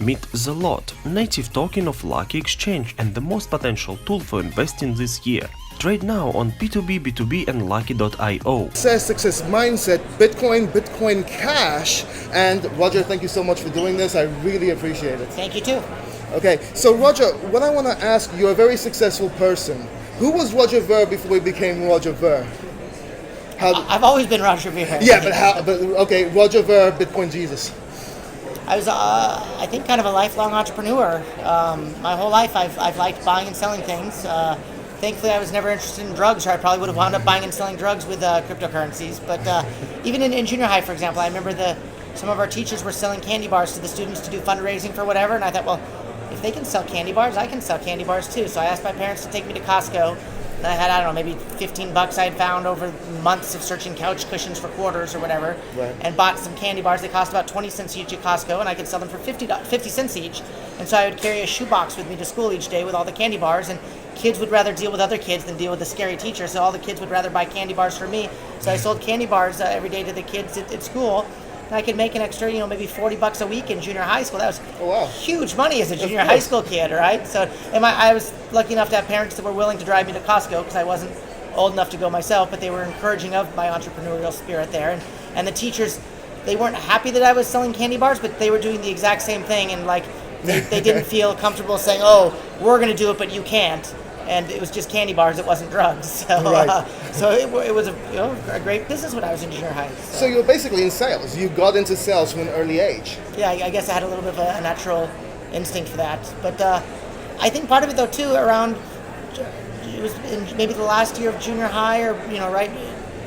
Meet The Lot, native token of Lukki Exchange and the most potential tool for investing this year. Trade now on P2B, B2B and Lukki.io. Success mindset, Bitcoin, Bitcoin Cash. And Roger, thank you so much for doing this. I really appreciate it. Thank you too. Okay, so Roger, what I want to ask, you're a very successful person. Who was Roger Ver before he became Roger Ver? I've always been Roger Ver. Yeah, okay, Roger Ver, Bitcoin Jesus. I was, I think, kind of a lifelong entrepreneur. My whole life I've liked buying and selling things. Thankfully, I was never interested in drugs, or I probably would have wound up buying and selling drugs with cryptocurrencies. But even in junior high, for example, I remember some of our teachers were selling candy bars to the students to do fundraising for whatever, and I thought, well, if they can sell candy bars, I can sell candy bars too. So I asked my parents to take me to Costco, and I had, I don't know, maybe $15 I had found over months of searching couch cushions for quarters or whatever, right, and bought some candy bars. They cost about 20 cents each at Costco, and I could sell them for 50 cents each. And so I would carry a shoebox with me to school each day with all the candy bars, and kids would rather deal with other kids than deal with the scary teacher, so all the kids would rather buy candy bars from me. So I sold candy bars every day to the kids at school. And I could make an extra, maybe $40 a week in junior high school. That was huge money as a junior high school kid, right? So, I was lucky enough to have parents that were willing to drive me to Costco because I wasn't old enough to go myself, but they were encouraging of my entrepreneurial spirit there. And the teachers, they weren't happy that I was selling candy bars, but they were doing the exact same thing, and they didn't feel comfortable saying, "Oh, we're going to do it, but you can't." And it was just candy bars, it wasn't drugs. So, right. So it was a great business when I was in junior high. So you were basically in sales. You got into sales from an early age. Yeah, I guess I had a little bit of a natural instinct for that. But I think part of it, though, too, it was in maybe the last year of junior high, or, right,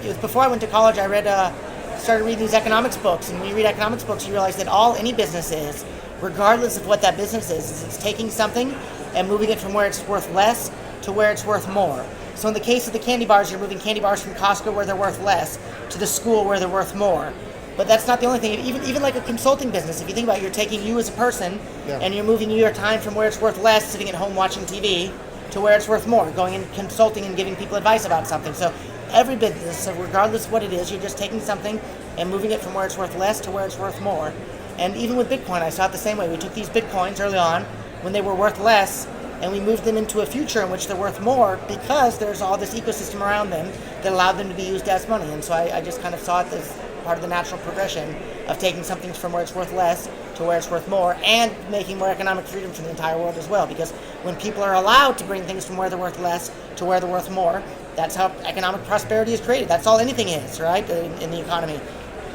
it was before I went to college, I started reading these economics books. And when you read economics books, you realize that any business is, regardless of what that business is it's taking something and moving it from where it's worth less to where it's worth more. So in the case of the candy bars, you're moving candy bars from Costco where they're worth less to the school where they're worth more. But that's not the only thing. Even like a consulting business, if you think about it, you're taking you as a person, and you're moving your time from where it's worth less, sitting at home watching TV, to where it's worth more, going and consulting and giving people advice about something. So every business, so regardless of what it is, you're just taking something and moving it from where it's worth less to where it's worth more. And even with Bitcoin, I saw it the same way. We took these Bitcoins early on when they were worth less, and we moved them into a future in which they're worth more because there's all this ecosystem around them that allowed them to be used as money. And so I just kind of saw it as part of the natural progression of taking something from where it's worth less to where it's worth more, and making more economic freedom for the entire world as well. Because when people are allowed to bring things from where they're worth less to where they're worth more, that's how economic prosperity is created. That's all anything is, right, in the economy.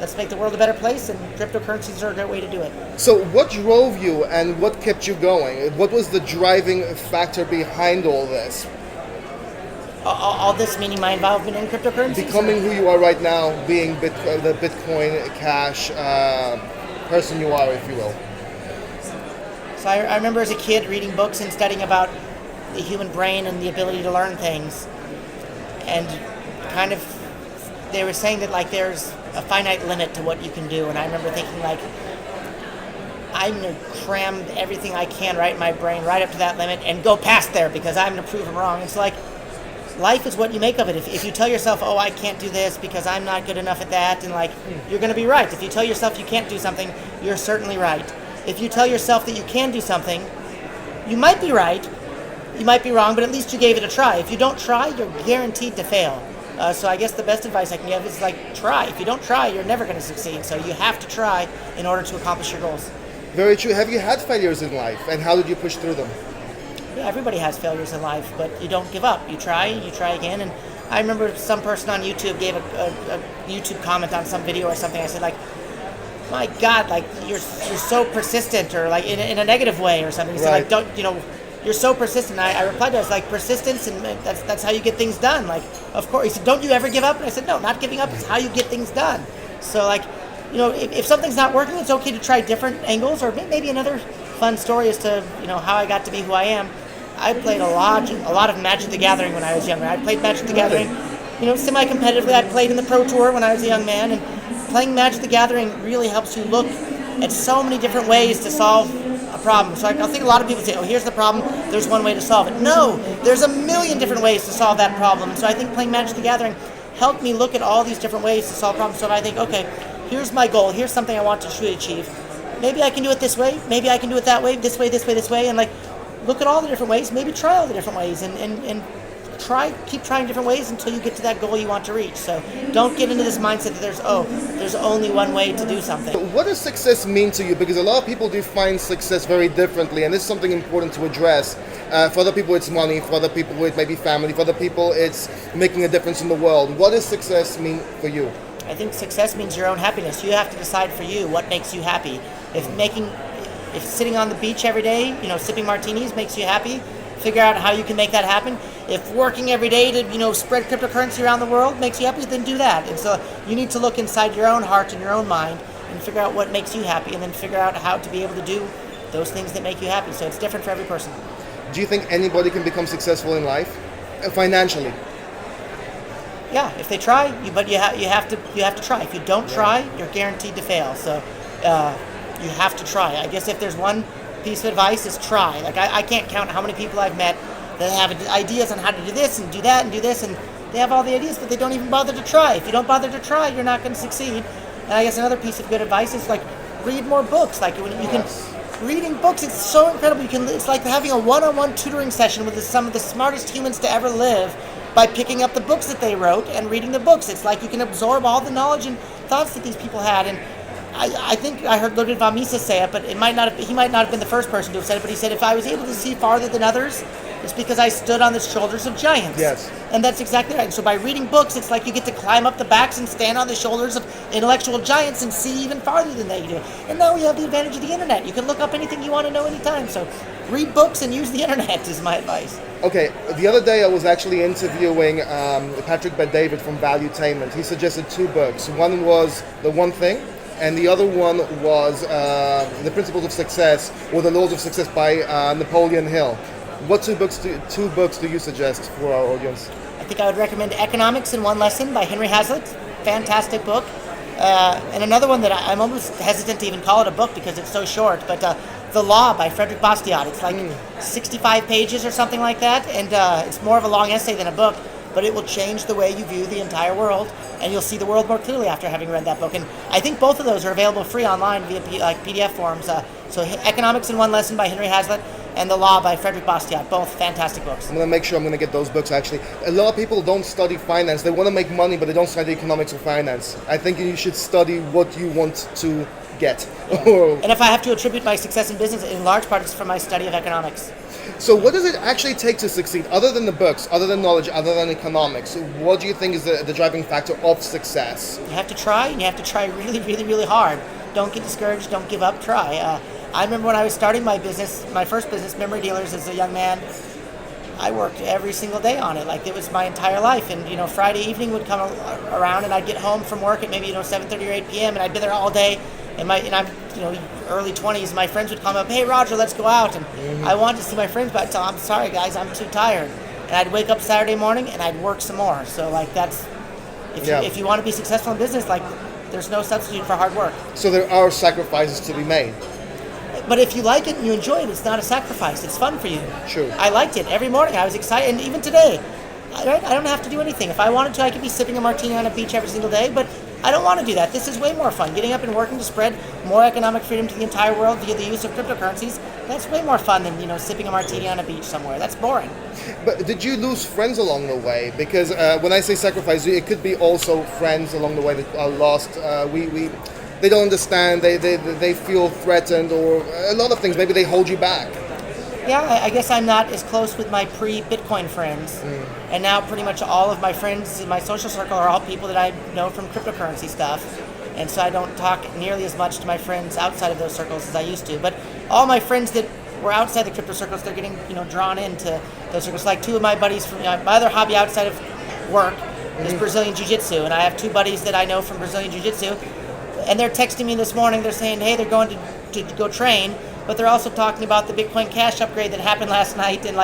Let's make the world a better place, and cryptocurrencies are a great way to do it. So what drove you and what kept you going? What was the driving factor behind all this? All this meaning my involvement in cryptocurrencies? Becoming who you are right now, being the Bitcoin Cash person you are, if you will. So I remember as a kid reading books and studying about the human brain and the ability to learn things. And kind of, they were saying that there's a finite limit to what you can do, and I remember thinking I'm going to cram everything I can right in my brain right up to that limit and go past there because I'm going to prove them wrong. It's life is what you make of it. If you tell yourself, oh, I can't do this because I'm not good enough at that, and you're going to be right. If you tell yourself you can't do something, you're certainly right. If you tell yourself that you can do something, you might be right, you might be wrong, but at least you gave it a try. If you don't try, you're guaranteed to fail. So I guess the best advice I can give is try. If you don't try, you're never going to succeed. So you have to try in order to accomplish your goals. Very true. Have you had failures in life, and how did you push through them? Yeah, everybody has failures in life, but you don't give up. You try again. And I remember some person on YouTube gave a YouTube comment on some video or something. I said, my God, you're so persistent, or in a negative way or something. He said, you're so persistent. I replied to it, persistence, and that's how you get things done. Of course. He said, don't you ever give up? And I said, no, not giving up is how you get things done. So if something's not working, it's okay to try different angles. Or maybe another fun story as to how I got to be who I am. I played a lot of Magic the Gathering when I was younger. I played Magic the Gathering, semi-competitively. I played in the Pro Tour when I was a young man, and playing Magic the Gathering really helps you look at so many different ways to solve a problem. So I think a lot of people say, oh, here's the problem, there's one way to solve it. No, there's a million different ways to solve that problem. And so I think playing Magic the Gathering helped me look at all these different ways to solve problems. So I think, okay, here's my goal, here's something I want to truly achieve. maybe I can do it this way, maybe I can do it that way, this way, this way, this way, and like look at all the different ways, maybe try all the different ways, and keep trying different ways until you get to that goal you want to reach. So don't get into this mindset that there's only one way to do something. What does success mean to you? Because a lot of people define success very differently, and this is something important to address. For other people, it's money. For other people, it may be family. For other people, it's making a difference in the world. What does success mean for you? I think success means your own happiness. You have to decide for you what makes you happy. If sitting on the beach every day, sipping martinis makes you happy, figure out how you can make that happen. If working every day to, spread cryptocurrency around the world makes you happy, then do that. And so you need to look inside your own heart and your own mind and figure out what makes you happy, and then figure out how to be able to do those things that make you happy. So it's different for every person. Do you think anybody can become successful in life, financially? Yeah, if they try, but you have to try. If you don't try, you're guaranteed to fail. So you have to try. I guess if there's one piece of advice, is try. Like I can't count how many people I've met that have ideas on how to do this and do that and do this, and they have all the ideas, but they don't even bother to try. If you don't bother to try, you're not going to succeed. And I guess another piece of good advice is like read more books. Like when you can. Reading books, it's so incredible. It's like having a one-on-one tutoring session with some of the smartest humans to ever live by picking up the books that they wrote and reading the books. It's like you can absorb all the knowledge and thoughts that these people had. And I think I heard Ludwig von Mises say it, but he might not have been the first person to have said it, but he said, if I was able to see farther than others, it's because I stood on the shoulders of giants. Yes. And that's exactly right. So by reading books, it's like you get to climb up the backs and stand on the shoulders of intellectual giants and see even farther than they do. And now we have the advantage of the internet. You can look up anything you want to know anytime. So read books and use the internet is my advice. Okay, the other day I was actually interviewing Patrick Bet-David from Valuetainment. He suggested 2 books. One was The One Thing, and the other one was The Principles of Success, or The Laws of Success by Napoleon Hill. What two books do you suggest for our audience? I think I would recommend Economics in One Lesson by Henry Hazlitt. Fantastic book. And another one that I'm almost hesitant to even call it a book because it's so short, but The Law by Frederick Bastiat. It's like 65 pages or something like that, and it's more of a long essay than a book, but it will change the way you view the entire world, and you'll see the world more clearly after having read that book. And I think both of those are available free online via PDF forms. So Economics in One Lesson by Henry Hazlitt and The Law by Frederick Bastiat, both fantastic books. I'm going to make sure I'm going to get those books, actually. A lot of people don't study finance. They want to make money, but they don't study economics or finance. I think you should study what you want to get. Yeah. And if I have to attribute my success in business, in large part it's from my study of economics. So what does it actually take to succeed, other than the books, other than knowledge, other than economics? What do you think is the driving factor of success? You have to try, and you have to try really, really, really hard. Don't get discouraged, don't give up, try. I remember when I was starting my business, my first business, Memory Dealers, as a young man, I worked every single day on it. Like it was my entire life. And, Friday evening would come around and I'd get home from work at maybe, 7:30 or 8 p.m. and I'd be there all day. And I'm, early 20s, my friends would come up, hey, Roger, let's go out. And I wanted to see my friends, but I'd tell them, I'm sorry, guys, I'm too tired. And I'd wake up Saturday morning and I'd work some more. So, that's, if you want to be successful in business, there's no substitute for hard work. So there are sacrifices to be made. But if you like it and you enjoy it, it's not a sacrifice. It's fun for you. True. I liked it. Every morning I was excited. And even today, I don't have to do anything. If I wanted to, I could be sipping a martini on a beach every single day. But I don't want to do that. This is way more fun. Getting up and working to spread more economic freedom to the entire world via the use of cryptocurrencies, that's way more fun than, sipping a martini on a beach somewhere. That's boring. But did you lose friends along the way? Because when I say sacrifice, it could be also friends along the way that are lost. They don't understand, they feel threatened, or a lot of things. Maybe they hold you back. Yeah, I guess I'm not as close with my pre-Bitcoin friends. And now pretty much all of my friends in my social circle are all people that I know from cryptocurrency stuff. And so I don't talk nearly as much to my friends outside of those circles as I used to. But all my friends that were outside the crypto circles, they're getting drawn into those circles. Like 2 of my buddies from my other hobby outside of work is Brazilian Jiu-Jitsu. And I have 2 buddies that I know from Brazilian Jiu-Jitsu. And they're texting me this morning. They're saying, hey, they're going to go train, but they're also talking about the Bitcoin Cash upgrade that happened last night. And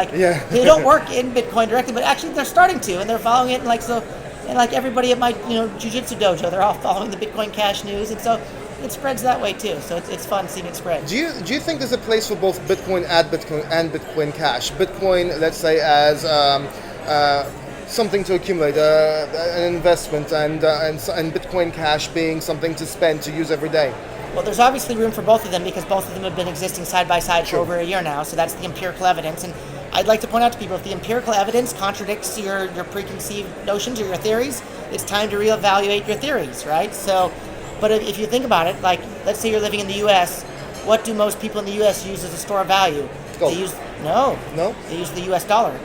they don't work in Bitcoin directly, but actually they're starting to, and they're following it. And everybody at my Jiu-Jitsu dojo, they're all following the Bitcoin Cash news, and so it spreads that way too. So it's fun seeing it spread. Do you think there's a place for both Bitcoin and Bitcoin Cash? Bitcoin, let's say, as something to accumulate, an investment, and Bitcoin Cash being something to spend, to use every day? Well, there's obviously room for both of them because both of them have been existing side by side for Sure. over a year now. So that's the empirical evidence. And I'd like to point out to people, if the empirical evidence contradicts your preconceived notions or your theories, it's time to reevaluate your theories, right? So, but if you think about it, like, let's say you're living in the U.S., what do most people in the U.S. use as a store of value? Gold. They use, No? they use the U.S. dollar.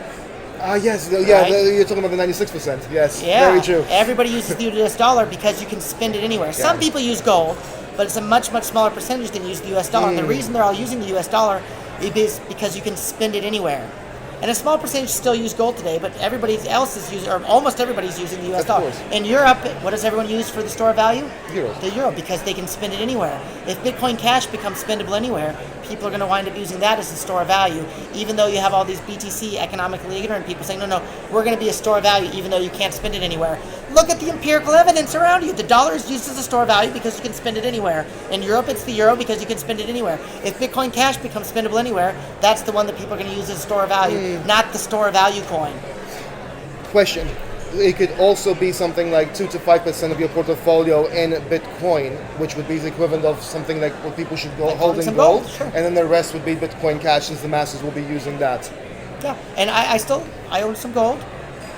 Yes. Yeah, Right? you're talking about the 96%. Yes. Yeah, Very true. everybody uses the US dollar because you can spend it anywhere. Some people use gold, but it's a much, much smaller percentage than use the US dollar. And the reason they're all using the US dollar is because you can spend it anywhere. And a small percentage still use gold today, but everybody else is using, or almost everybody's using the US Of dollar. course. In Europe, what does everyone use for the store of value? Euro. The euro, because they can spend it anywhere. If Bitcoin Cash becomes spendable anywhere, people are going to wind up using that as a store of value, even though you have all these BTC economically ignorant people saying, no, we're going to be a store of value even though you can't spend it anywhere. Look at the empirical evidence around you. The dollar is used as a store of value because you can spend it anywhere. In Europe, it's the euro because you can spend it anywhere. If Bitcoin Cash becomes spendable anywhere, that's the one that people are going to use as a store of value, not the store of value coin. Question. It could also be something like 2 to 5% of your portfolio in Bitcoin, which would be the equivalent of something like what people should go Like hold holding in some gold, gold, sure. and then the rest would be Bitcoin Cash, since the masses will be using that. Yeah, and I own some gold.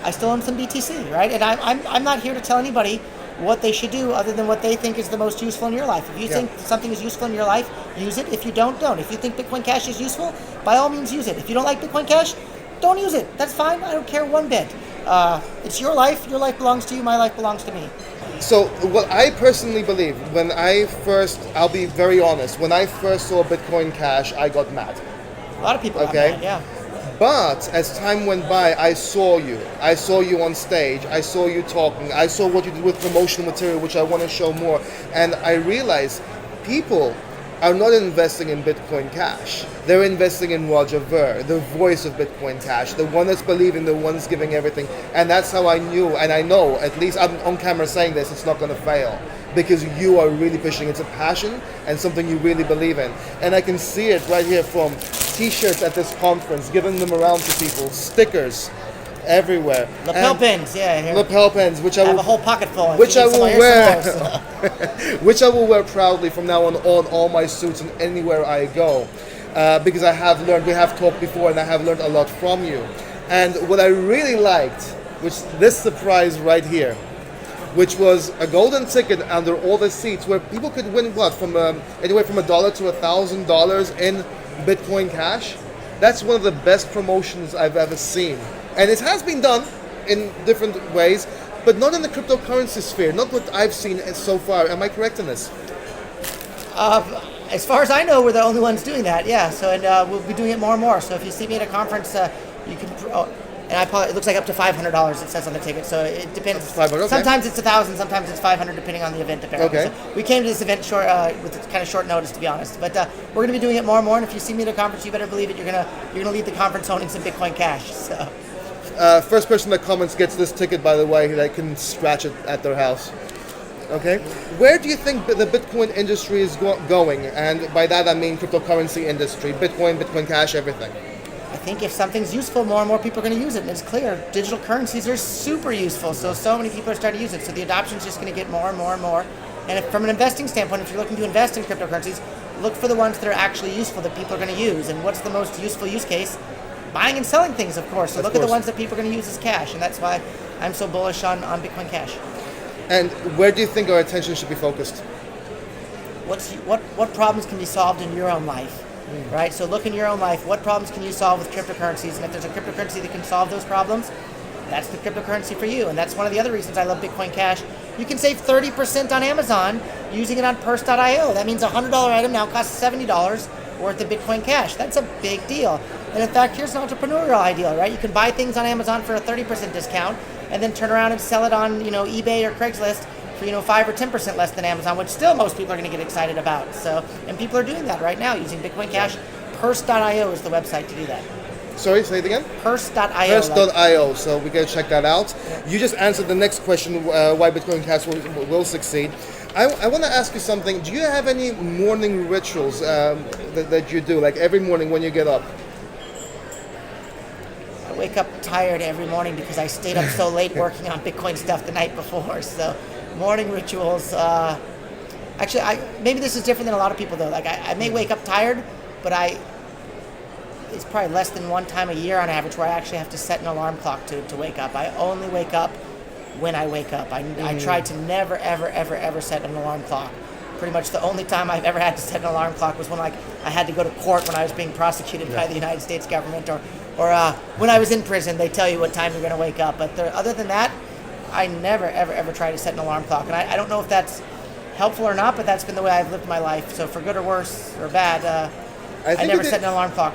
I still own some BTC, right? And I'm not here to tell anybody what they should do other than what they think is the most useful in your life. If you think something is useful in your life, use it. If you don't. If you think Bitcoin Cash is useful, by all means use it. If you don't like Bitcoin Cash, don't use it. That's fine. I don't care one bit. It's your life. Your life belongs to you. My life belongs to me. So what I personally believe, I'll be very honest, when I first saw Bitcoin Cash, I got mad. A lot of people got Okay. mad, yeah. But as time went by, I saw you. I saw you on stage. I saw you talking. I saw what you did with promotional material, which I want to show more. And I realized people are not investing in Bitcoin Cash. They're investing in Roger Ver, the voice of Bitcoin Cash, the one that's believing, the one that's giving everything. And that's how I knew, and I know, at least I'm on camera saying this, it's not going to fail. Because you are really pushing. It's a passion and something you really believe in. And I can see it right here, from t-shirts at this conference, giving them around to people, stickers everywhere. Lapel And pins, yeah. Here. lapel pins, which I I have will a whole pocket full. If which you I need some, will here's wear, some more, so. which I will wear proudly from now on all my suits and anywhere I go, because I have learned. We have talked before, and I have learned a lot from you. And what I really liked, which this surprise right here, which was a golden ticket under all the seats, where people could win from anywhere from $1 to $1,000 in Bitcoin Cash. That's one of the best promotions I've ever seen, and it has been done in different ways, but not in the cryptocurrency sphere, not what I've seen so far. Am I correct in this? As far as I know, we're the only ones doing that, yeah. So, and we'll be doing it more and more. So if you see me at a conference, you can, and it looks like up to $500 it says on the ticket. So it depends. $500, okay. Sometimes it's 1,000, sometimes it's 500, depending on the event. Apparently. Okay. So we came to this event with kind of short notice, to be honest. But we're going to be doing it more and more. And if you see me at a conference, you better believe it. You're gonna leave the conference owning some Bitcoin Cash. So. First person that comments gets this ticket, by the way. They can scratch it at their house. Okay. Where do you think the Bitcoin industry is going? And by that I mean cryptocurrency industry, Bitcoin Cash, everything. I think if something's useful, more and more people are going to use it. And it's clear, digital currencies are super useful. So many people are starting to use it. So the adoption is just going to get more and more and more. And from an investing standpoint, if you're looking to invest in cryptocurrencies, look for the ones that are actually useful that people are going to use. And what's the most useful use case? Buying and selling things, of course. So look at the ones that people are going to use as cash. And that's why I'm so bullish on Bitcoin Cash. And where do you think our attention should be focused? What problems can be solved in your own life? Right? So look in your own life. What problems can you solve with cryptocurrencies? And if there's a cryptocurrency that can solve those problems, that's the cryptocurrency for you. And that's one of the other reasons I love Bitcoin Cash. You can save 30% on Amazon using it on purse.io. That means a $100 item now costs $70 worth of Bitcoin Cash. That's a big deal. And in fact, here's an entrepreneurial idea, right? You can buy things on Amazon for a 30% discount and then turn around and sell it on, eBay or Craigslist for 5 or 10% less than Amazon, which still most people are going to get excited about. So, and people are doing that right now using Bitcoin Cash. Purse.io is the website to do that. Sorry, say it again? Purse.io. Purse.io, so we got to check that out. Yeah. You just answered the next question, why Bitcoin Cash will succeed. I want to ask you something. Do you have any morning rituals that you do, like every morning when you get up? I wake up tired every morning because I stayed up so late working on Bitcoin stuff the night before. So morning rituals, Actually, maybe this is different than a lot of people though. Like I may wake up tired, but it's probably less than one time a year on average where I actually have to set an alarm clock to wake up. I only wake up when I wake up. I try to never, ever, ever, ever set an alarm clock. Pretty much the only time I've ever had to set an alarm clock was when I had to go to court when I was being prosecuted by the United States government, or when I was in prison. They tell you what time you're going to wake up. But other than that, I never, ever, ever try to set an alarm clock. And I don't know if that's helpful or not, but that's been the way I've lived my life. So for good or worse or bad, I never set an alarm clock.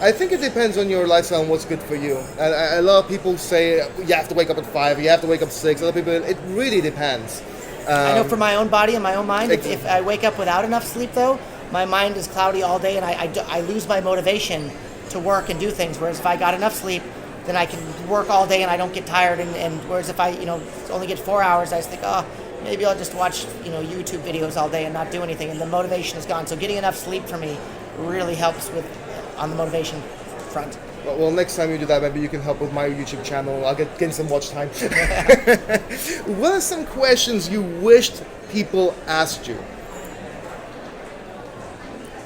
I think it depends on your lifestyle and what's good for you. And a lot of people say you have to wake up at 5, you have to wake up 6. Other people, it really depends. I know for my own body and my own mind, if I wake up without enough sleep, though, my mind is cloudy all day, and I lose my motivation to work and do things. Whereas if I got enough sleep, then I can work all day and I don't get tired. And whereas if I only get 4 hours, I just think, maybe I'll just watch YouTube videos all day and not do anything, and the motivation is gone. So getting enough sleep for me really helps on the motivation front. Well, next time you do that, maybe you can help with my YouTube channel. I'll get some watch time. What are some questions you wished people asked you?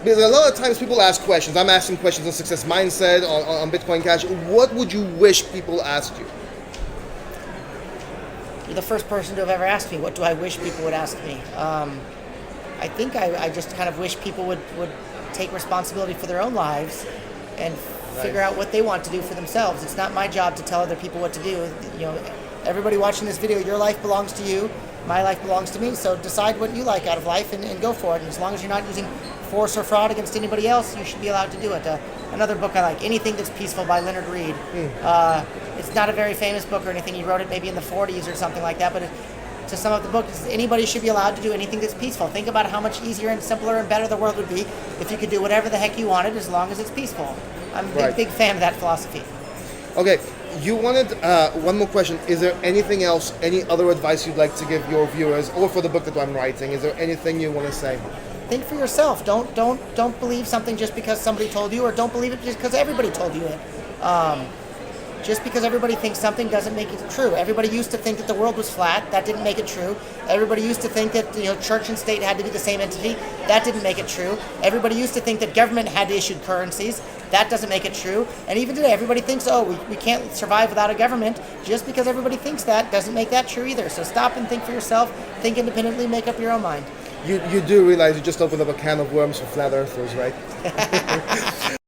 Because a lot of times people ask questions. I'm asking questions on success mindset, on Bitcoin Cash. What would you wish people asked you? You're the first person to have ever asked me, what do I wish people would ask me? I think I just kind of wish people would take responsibility for their own lives and figure out what they want to do for themselves. It's not my job to tell other people what to do. Everybody watching this video, your life belongs to you, my life belongs to me, so decide what you like out of life and go for it. And as long as you're not using force or fraud against anybody else, you should be allowed to do it. Another book I like, Anything That's Peaceful by Leonard Reed. It's not a very famous book or anything. He wrote it maybe in the 40s or something like that, but to sum up the book, anybody should be allowed to do anything that's peaceful. Think about how much easier and simpler and better the world would be if you could do whatever the heck you wanted as long as it's peaceful. I'm a big fan of that philosophy. Okay, you wanted one more question. Is there anything else, any other advice you'd like to give your viewers, or for the book that I'm writing? Is there anything you want to say? Think for yourself. Don't believe something just because somebody told you, or don't believe it just because everybody told you it. Just because everybody thinks something doesn't make it true. Everybody used to think that the world was flat. That didn't make it true. Everybody used to think that church and state had to be the same entity. That didn't make it true. Everybody used to think that government had to issue currencies. That doesn't make it true. And even today, everybody thinks, we can't survive without a government. Just because everybody thinks that doesn't make that true either. So stop and think for yourself. Think independently. Make up your own mind. You do realize you just opened up a can of worms for flat earthers, right?